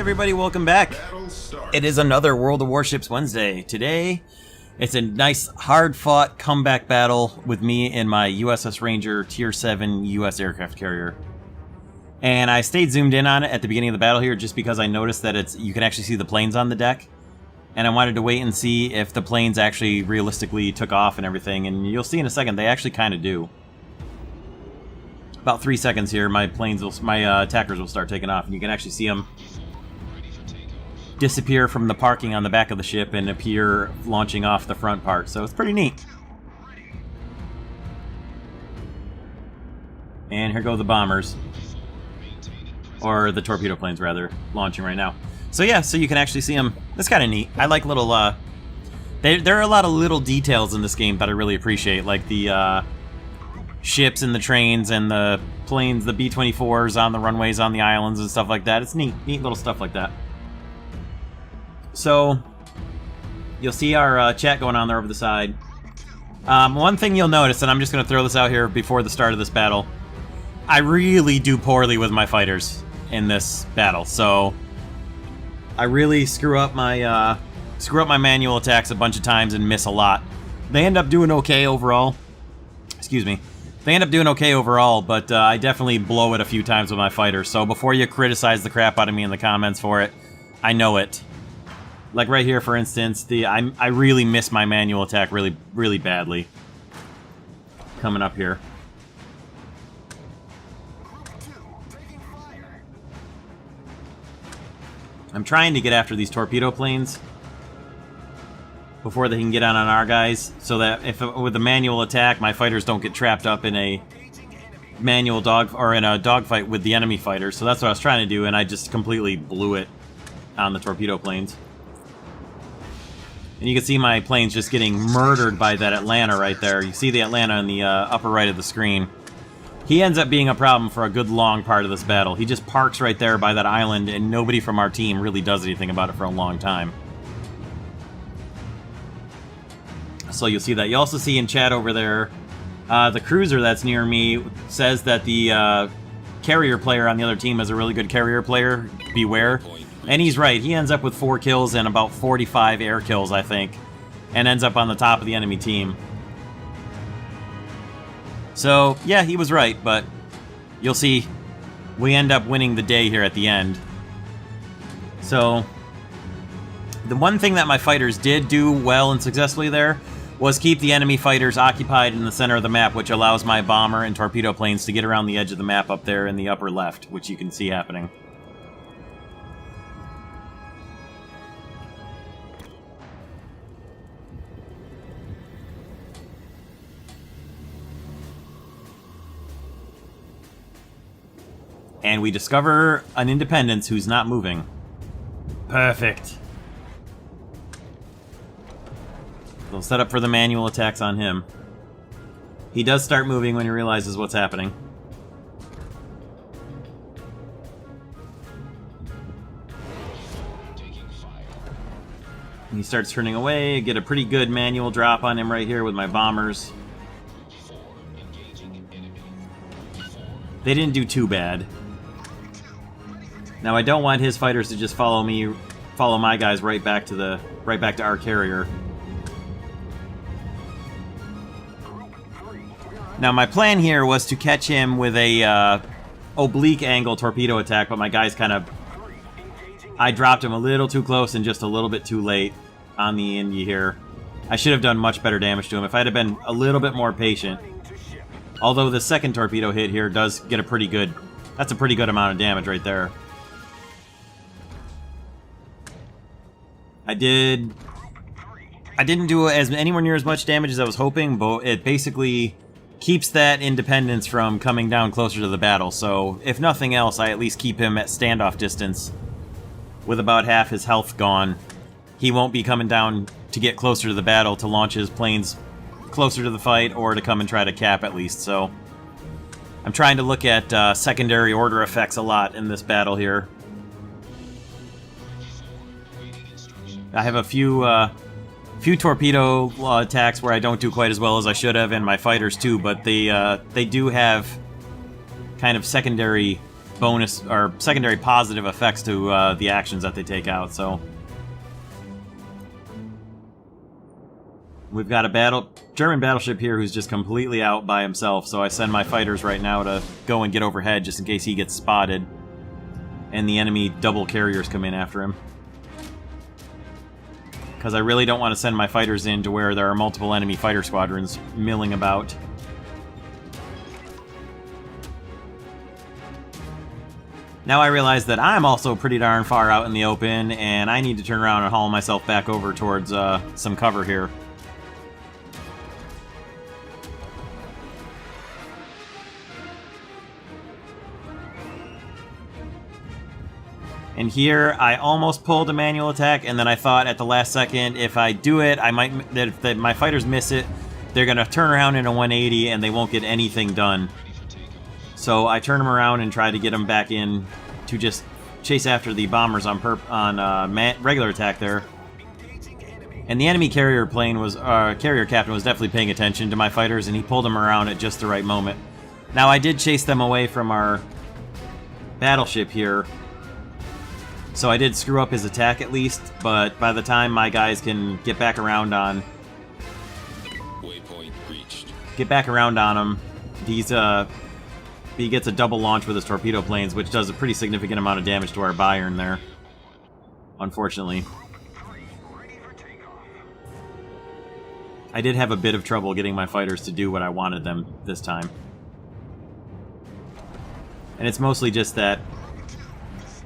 everybody, welcome back. It is another World of Warships Wednesday. Today, it's a nice, hard-fought comeback battle with me and my U.S.S. Ranger Tier 7 U.S. aircraft carrier. And I stayed zoomed in on it at the beginning of the battle here just because I noticed that you can actually see the planes on the deck. And I wanted to wait and see if the planes actually realistically took off and everything. And you'll see in a second, they actually kind of do. About 3 seconds here, my attackers will start taking off, and you can actually see them disappear from the parking on the back of the ship and appear launching off the front part. So it's pretty neat. And here go the bombers, or the torpedo planes rather, launching right now. So yeah, so you can actually see them. It's kind of neat. I like little. There are a lot of little details in this game that I really appreciate, like the ships and the trains and the planes, the B-24s on the runways on the islands and stuff like that. It's neat little stuff like that. So you'll see our chat going on there over the side. One thing you'll notice, and I'm just going to throw this out here before the start of this battle, I really do poorly with my fighters in this battle. So I really screw up my manual attacks a bunch of times and miss a lot. They end up doing okay overall. Excuse me. They end up doing okay overall, but I definitely blow it a few times with my fighters. So before you criticize the crap out of me in the comments for it, I know it. Like right here, for instance, I really miss my manual attack really badly. Coming up here. I'm trying to get after these torpedo planes before they can get on our guys, so that with a manual attack, my fighters don't get trapped up in a manual dogfight with the enemy fighters. So that's what I was trying to do, and I just completely blew it on the torpedo planes. And you can see my planes just getting murdered by that Atlanta right there. You see the Atlanta in the upper right of the screen. He ends up being a problem for a good long part of this battle. He just parks right there by that island, and nobody from our team really does anything about it for a long time. So you'll see that. You also see in chat over there, the cruiser that's near me says that the carrier player on the other team is a really good carrier player. Beware. And he's right. He ends up with 4 kills and about 45 air kills, I think, and ends up on the top of the enemy team. So, yeah, he was right, but you'll see we end up winning the day here at the end. So, the one thing that my fighters did do well and successfully there was keep the enemy fighters occupied in the center of the map, which allows my bomber and torpedo planes to get around the edge of the map up there in the upper left, which you can see happening. And we discover an Independence who's not moving. Perfect. We'll set up for the manual attacks on him. He does start moving when he realizes what's happening. He starts turning away, get a pretty good manual drop on him right here with my bombers. They didn't do too bad. Now I don't want his fighters to just follow my guys right back to our carrier. Now my plan here was to catch him with a oblique angle torpedo attack, but my guys I dropped him a little too close and just a little bit too late on the Indy here. I should have done much better damage to him if I'd have been a little bit more patient. Although the second torpedo hit here does get that's a pretty good amount of damage right there. I didn't do anywhere near as much damage as I was hoping, but it basically keeps that Independence from coming down closer to the battle. So if nothing else, I at least keep him at standoff distance with about half his health gone. He won't be coming down to get closer to the battle to launch his planes closer to the fight or to come and try to cap at least. So I'm trying to look at secondary order effects a lot in this battle here. I have a few torpedo attacks where I don't do quite as well as I should have, and my fighters too, but they do have kind of secondary bonus or secondary positive effects to the actions that they take out. So we've got a German battleship here who's just completely out by himself, so I send my fighters right now to go and get overhead just in case he gets spotted and the enemy double carriers come in after him. Because I really don't want to send my fighters in to where there are multiple enemy fighter squadrons milling about. Now I realize that I'm also pretty darn far out in the open, and I need to turn around and haul myself back over towards some cover here. And here, I almost pulled a manual attack, and then I thought at the last second, if I do it, I might, if my fighters miss it, they're going to turn around in a 180, and they won't get anything done. So I turn them around and try to get them back in to just chase after the bombers on regular attack there. And the enemy carrier plane was, carrier captain was definitely paying attention to my fighters, and he pulled them around at just the right moment. Now I did chase them away from our battleship here, so I did screw up his attack at least, but by the time my guys can get back around on... Waypoint reached. Get back around on him, he gets a double launch with his torpedo planes, which does a pretty significant amount of damage to our Bayern there, unfortunately. I did have a bit of trouble getting my fighters to do what I wanted them this time. And it's mostly just that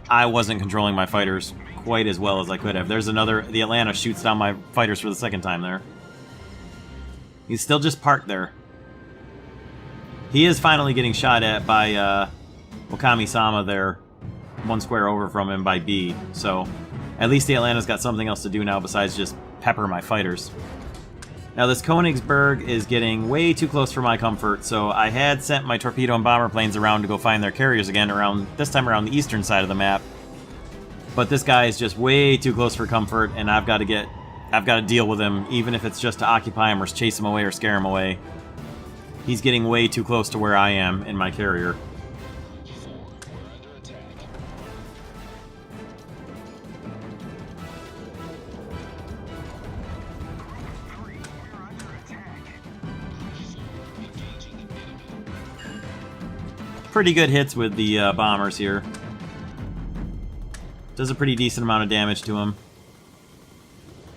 I wasn't controlling my fighters quite as well as I could have. There's another... The Atlanta shoots down my fighters for the second time there. He's still just parked there. He is finally getting shot at by Wakami-sama there, one square over from him by B. So at least the Atlanta's got something else to do now besides just pepper my fighters. Now this Königsberg is getting way too close for my comfort, so I had sent my torpedo and bomber planes around to go find their carriers again around, this time around the eastern side of the map. But this guy is just way too close for comfort, and I've got to deal with him, even if it's just to occupy him or chase him away or scare him away. He's getting way too close to where I am in my carrier. Pretty good hits with the bombers here. Does a pretty decent amount of damage to him.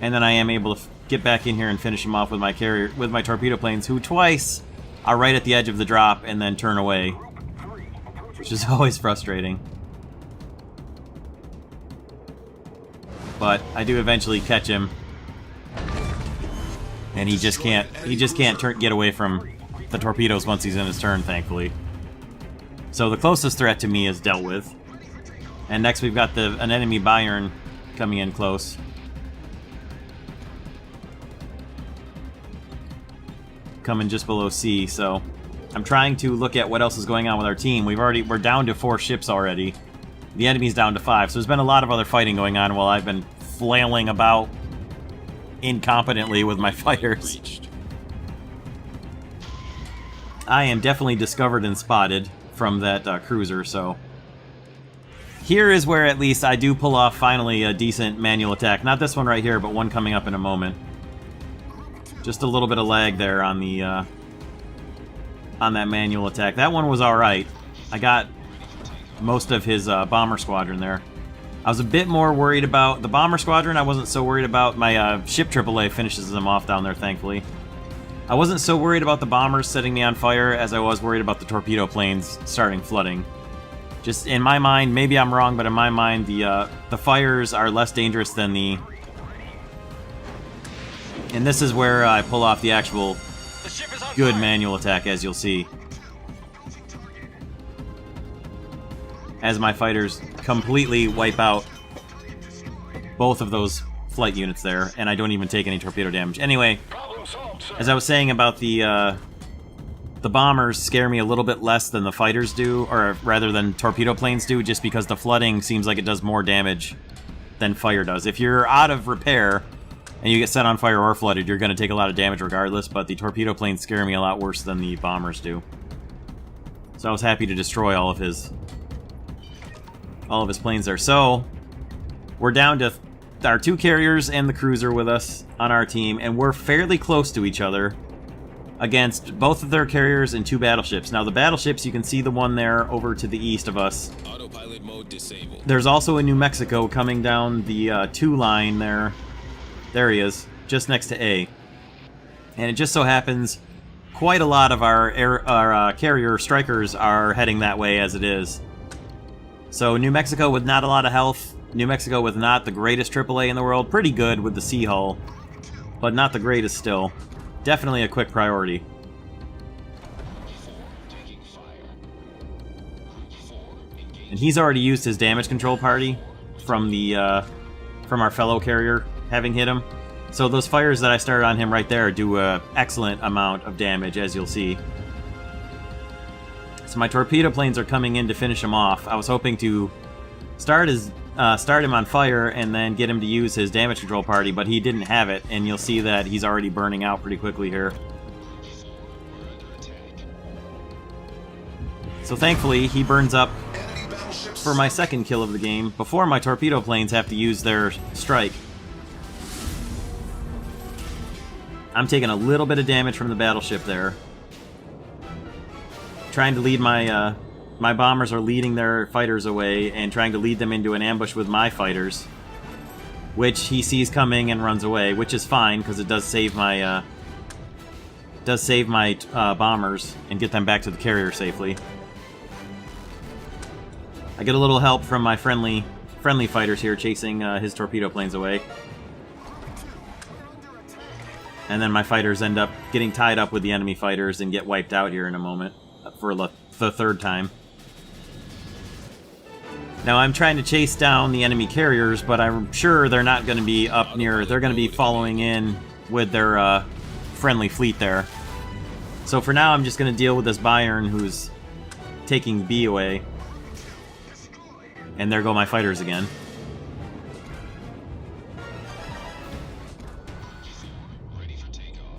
And then I am able to get back in here and finish him off with my carrier, with my torpedo planes, who twice are right at the edge of the drop and then turn away, which is always frustrating. But I do eventually catch him, and he just can't get away from the torpedoes once he's in his turn, thankfully. So the closest threat to me is dealt with. And next we've got an enemy Bayern coming in close. Coming just below C, so I'm trying to look at what else is going on with our team. We're down to 4 ships already. The enemy's down to 5, so there's been a lot of other fighting going on while I've been flailing about incompetently with my fighters. I am definitely discovered and spotted from that cruiser, so here is where at least I do pull off finally a decent manual attack. Not this one right here, but one coming up in a moment. Just a little bit of lag there on the on that manual attack. That one was alright. I got most of his bomber squadron there. I was a bit more worried about the bomber squadron. I wasn't so worried about my ship AAA finishes them off down there, thankfully. I wasn't so worried about the bombers setting me on fire as I was worried about the torpedo planes starting flooding. Just in my mind, maybe I'm wrong, but in my mind, the fires are less dangerous than the... And this is where I pull off the actual good manual attack, as you'll see. As my fighters completely wipe out both of those flight units there, and I don't even take any torpedo damage. Anyway, as I was saying about the bombers scare me a little bit less than the fighters do, or rather than torpedo planes do, just because the flooding seems like it does more damage than fire does. If you're out of repair and you get set on fire or flooded, you're going to take a lot of damage regardless, but the torpedo planes scare me a lot worse than the bombers do. So I was happy to destroy all of his all of his planes there. So we're down to our 2 carriers and the cruiser with us on our team, and we're fairly close to each other against both of their carriers and 2 battleships. Now the battleships, you can see the one there over to the east of us. Autopilot mode disabled. There's also a New Mexico coming down the 2 line there. There he is, just next to A. And it just so happens quite a lot of our carrier strikers are heading that way as it is. So New Mexico with not a lot of health. New Mexico with not the greatest AAA in the world. Pretty good with the Sea Hull, but not the greatest still. Definitely a quick priority. And he's already used his damage control party from the from our fellow carrier having hit him. So those fires that I started on him right there do an excellent amount of damage, as you'll see. So my torpedo planes are coming in to finish him off. I was hoping to start him on fire and then get him to use his damage control party, but he didn't have it, and you'll see that he's already burning out pretty quickly here. So thankfully, he burns up for my second kill of the game before my torpedo planes have to use their strike. I'm taking a little bit of damage from the battleship there. Trying to lead my my bombers are leading their fighters away and trying to lead them into an ambush with my fighters, which he sees coming and runs away, which is fine because it does save my bombers and get them back to the carrier safely. I get a little help from my friendly fighters here chasing his torpedo planes away. And then my fighters end up getting tied up with the enemy fighters and get wiped out here in a moment for the 3rd time. Now I'm trying to chase down the enemy carriers, but I'm sure they're not going to be up near... They're going to be following in with their friendly fleet there. So for now I'm just going to deal with this Bayern who's taking B away. And there go my fighters again.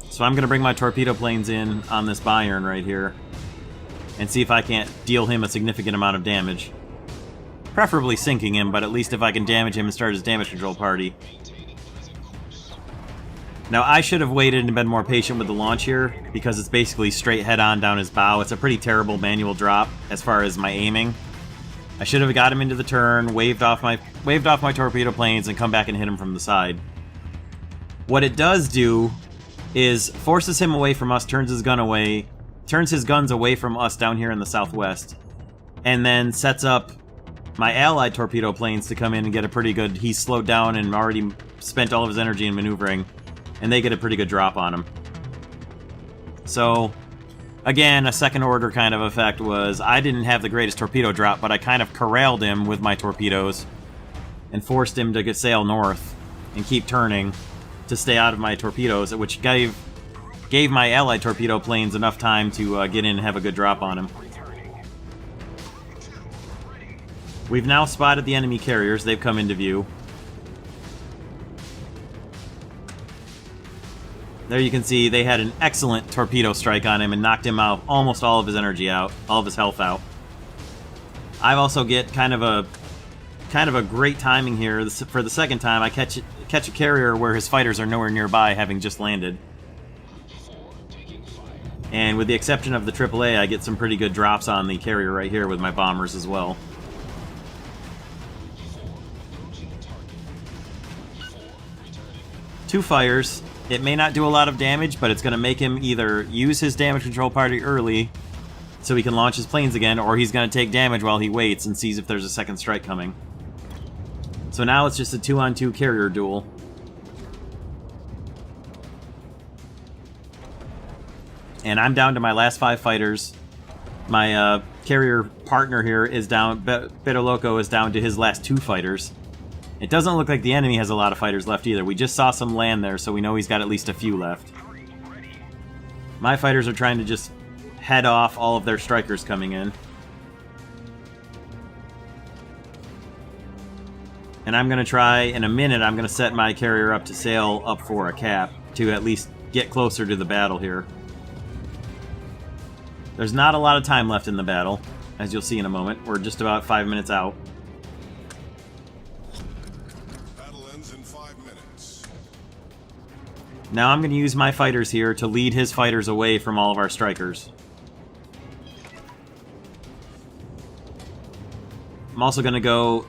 So I'm going to bring my torpedo planes in on this Bayern right here and see if I can't deal him a significant amount of damage. Preferably sinking him, but at least if I can damage him and start his damage control party. Now I should have waited and been more patient with the launch here because it's basically straight head-on down his bow. It's a pretty terrible manual drop as far as my aiming. I should have got him into the turn, waved off my torpedo planes, and come back and hit him from the side. What it does do is forces him away from us, turns his guns away from us down here in the southwest, and then sets up my allied torpedo planes to come in and get a pretty good... He's slowed down and already spent all of his energy in maneuvering, and they get a pretty good drop on him. So, again, a second order kind of effect was I didn't have the greatest torpedo drop, but I kind of corralled him with my torpedoes and forced him to sail north and keep turning to stay out of my torpedoes, which gave my allied torpedo planes enough time to get in and have a good drop on him. We've now spotted the enemy carriers. They've come into view. There you can see they had an excellent torpedo strike on him and knocked him out, almost all of his energy out, all of his health out. I also get kind of a great timing here. For the second time, I catch a carrier where his fighters are nowhere nearby, having just landed. And with the exception of the AAA, I get some pretty good drops on the carrier right here with my bombers as well. Two fires. It may not do a lot of damage, but it's going to make him either use his damage control party early so he can launch his planes again, or he's going to take damage while he waits and sees if there's a second strike coming. So now it's just a 2-on-2 carrier duel. And I'm down to my last 5 fighters. My carrier partner here is down, Beto Loco is down to his last 2 fighters. It doesn't look like the enemy has a lot of fighters left either. We just saw some land there, so we know he's got at least a few left. My fighters are trying to just head off all of their strikers coming in. And I'm going to try, in a minute, I'm going to set my carrier up to sail up for a cap to at least get closer to the battle here. There's not a lot of time left in the battle, as you'll see in a moment. We're just about 5 minutes out. Now I'm going to use my fighters here to lead his fighters away from all of our strikers. I'm also going to go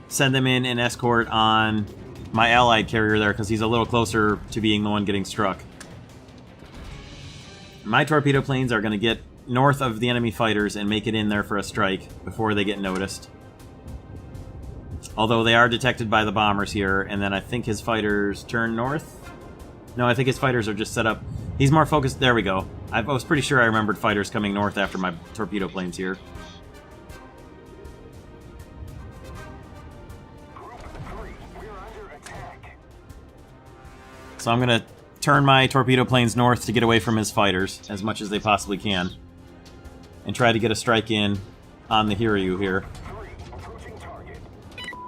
send them in an escort on my allied carrier there, because he's a little closer to being the one getting struck. My torpedo planes are going to get north of the enemy fighters and make it in there for a strike before they get noticed. Although they are detected by the bombers here, and then I think his fighters turn north? No, I think his fighters are just set up. He's more focused. There we go. I was pretty sure I remembered fighters coming north after my torpedo planes here. So I'm going to turn my torpedo planes north to get away from his fighters as much as they possibly can. And try to get a strike in on the Hiryu here.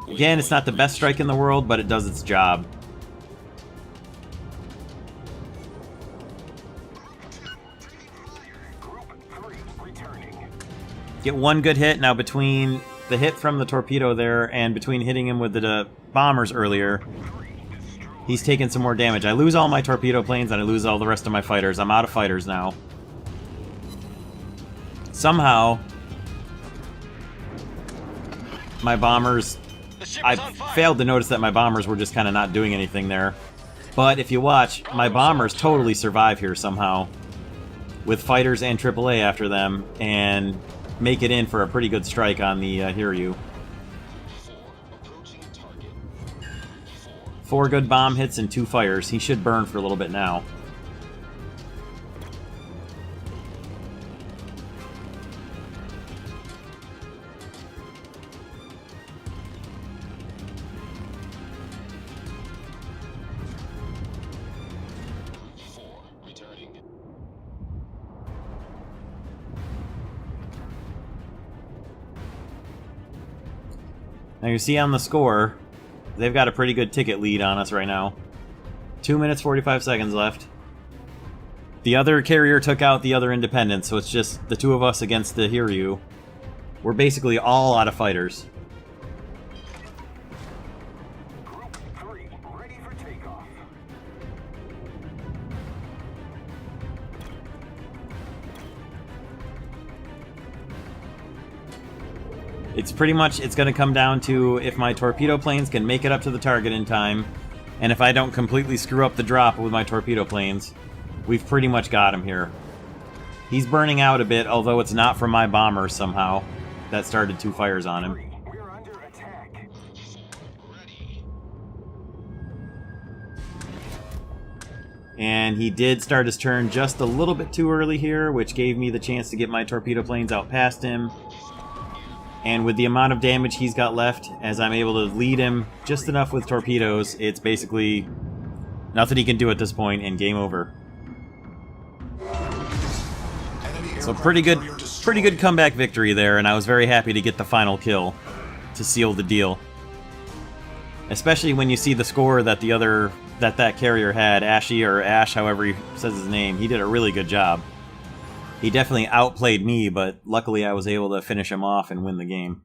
Again, it's not the best strike in the world, but it does its job. Get one good hit. Now between the hit from the torpedo there and between hitting him with the bombers earlier, he's taken some more damage. I lose all my torpedo planes and I lose all the rest of my fighters. I'm out of fighters now. Somehow, my bombers... I failed to notice that my bombers were just kind of not doing anything there. But if you watch, my bombers totally survive here somehow, with fighters and AAA after them, and make it in for a pretty good strike on the Hiryu. 4 good bomb hits and 2 fires. He should burn for a little bit now. Now you see on the score, they've got a pretty good ticket lead on us right now. 2 minutes, 45 seconds left. The other carrier took out the other independent, so it's just the 2 of us against the Hiryu. We're basically all out of fighters. Group 3, ready for takeoff. It's pretty much, it's going to come down to if my torpedo planes can make it up to the target in time, and if I don't completely screw up the drop with my torpedo planes, we've pretty much got him here. He's burning out a bit, although it's not from my bombers somehow that started 2 fires on him. We're under attack. And he did start his turn just a little bit too early here, which gave me the chance to get my torpedo planes out past him. And with the amount of damage he's got left, as I'm able to lead him just enough with torpedoes, it's basically nothing he can do at this point, and game over. So pretty good comeback victory there, and I was very happy to get the final kill to seal the deal. Especially when you see the score that that carrier had, Ashy, or Ash, however he says his name. He did a really good job. He definitely outplayed me, but luckily I was able to finish him off and win the game.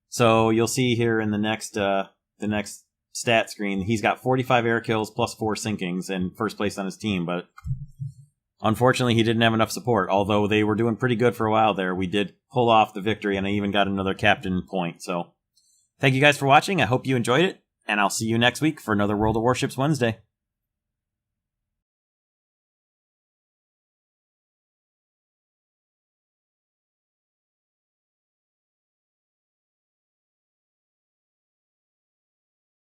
So you'll see here in the next stat screen, he's got 45 air kills plus 4 sinkings and first place on his team, but unfortunately he didn't have enough support. Although they were doing pretty good for a while there, we did pull off the victory, and I even got another captain point. So thank you guys for watching. I hope you enjoyed it, and I'll see you next week for another World of Warships Wednesday.